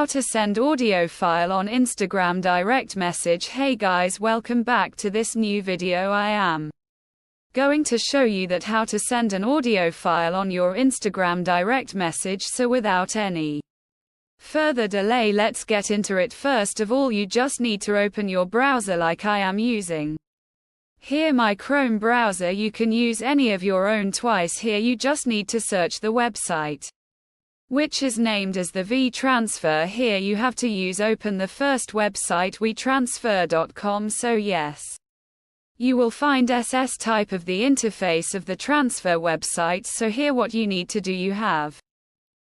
How to send audio file on Instagram direct message. Hey guys, welcome back to this new video. I am going to show you that how to send an audio file on your Instagram direct message. So without any further delay, let's get into it. First of all, you just need to open your browser like I am using here, my Chrome browser. You can use any of your own. Twice here you just need to search the website, which is named as the WeTransfer. Here you have to open the first website, WeTransfer.com. So yes, you will find SS type of the interface of the transfer website. So here what you need to do, you have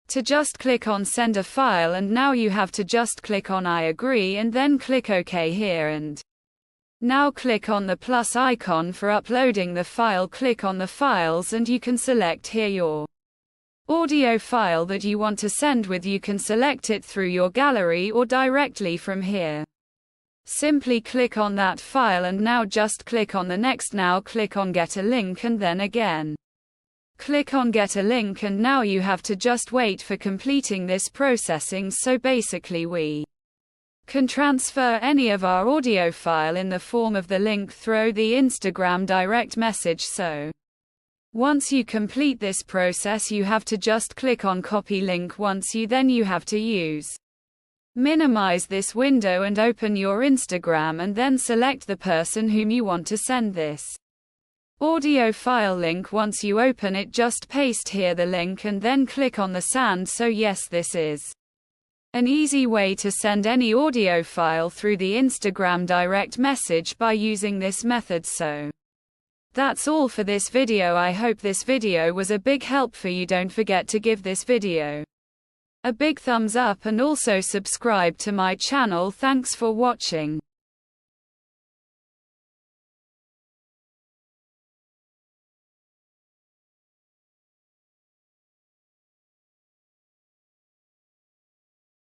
to just click on send a file, and now you have to just click on I agree and then click OK here, and now click on the plus icon for uploading the file. Click on the files and you can select here your audio file that you want to send with. You can select it through your gallery or directly from here. Simply click on that file and now just click on the next. Now click on get a link and then again click on get a link, and now you have to just wait for completing this processing. So basically we can transfer any of our audio file in the form of the link through the Instagram direct message. So once you complete this process, you have to just click on copy link. Once you have to minimize this window and open your Instagram and then select the person whom you want to send this audio file link. Once you open it, just paste here the link and then click on the send. So yes, this is an easy way to send any audio file through the Instagram direct message by using this method. So that's all for this video. I hope this video was a big help for you. Don't forget to give this video a big thumbs up and also subscribe to my channel. Thanks for watching.